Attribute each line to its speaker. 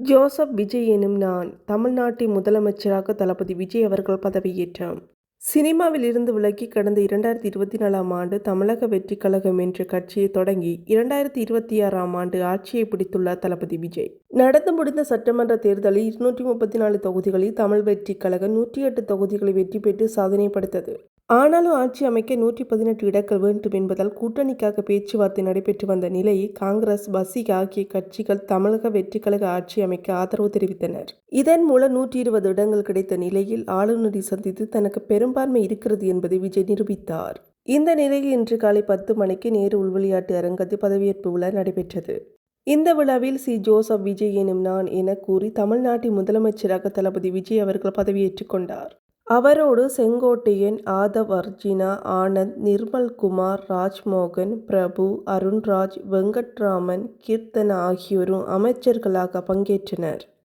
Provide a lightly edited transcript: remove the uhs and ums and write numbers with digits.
Speaker 1: Joseph Vijay எனும் நான் தமிழ்நாட்டின் முதலமைச்சராக தளபதி விஜய் அவர்கள் பதவியேற்றார். சினிமாவில் இருந்து விலகி கடந்த 2024ஆம் ஆண்டு தமிழக வெற்றிக் கழகம் என்ற கட்சியை தொடங்கி 2026ஆம் ஆண்டு ஆட்சியை பிடித்துள்ளார் தளபதி விஜய். நடந்து முடிந்த சட்டமன்ற தேர்தலில் 234 தொகுதிகளில் தமிழ் வெற்றிக் கழகம் 108 தொகுதிகளை வெற்றி பெற்று சாதனை படைத்தது. ஆனாலும் ஆட்சி அமைக்க 118 இடங்கள் வேண்டும் என்பதால் கூட்டணிக்காக பேச்சுவார்த்தை நடைபெற்று வந்த நிலையில் காங்கிரஸ், பசிக ஆகிய கட்சிகள் தமிழக வெற்றிக் கழக ஆட்சி அமைக்க ஆதரவு தெரிவித்தனர். இதன் மூலம் 120 இடங்கள் கிடைத்த நிலையில் ஆளுநரை சந்தித்து தனக்கு பெரும்பான்மை இருக்கிறது என்பதை விஜய் நிரூபித்தார். இந்த நிலையில் இன்று காலை 10 மணிக்கு நேரு உள்விளையாட்டு அரங்கத்தில் பதவியேற்பு விழா நடைபெற்றது. இந்த விழாவில் ஜோசப் விஜய் எனும் நான் என கூறி தமிழ்நாட்டின் முதலமைச்சராக தளபதி விஜய் அவர்கள் பதவியேற்றுக் கொண்டார். அவரோடு செங்கோட்டையன், ஆதவ் அர்ஜுனா, ஆனந்த், நிர்மல்குமார், ராஜ்மோகன், பிரபு, அருண்ராஜ், வெங்கட்ராமன், கீர்த்தனா ஆகியோரும் அமைச்சர்களாக பங்கேற்றனர்.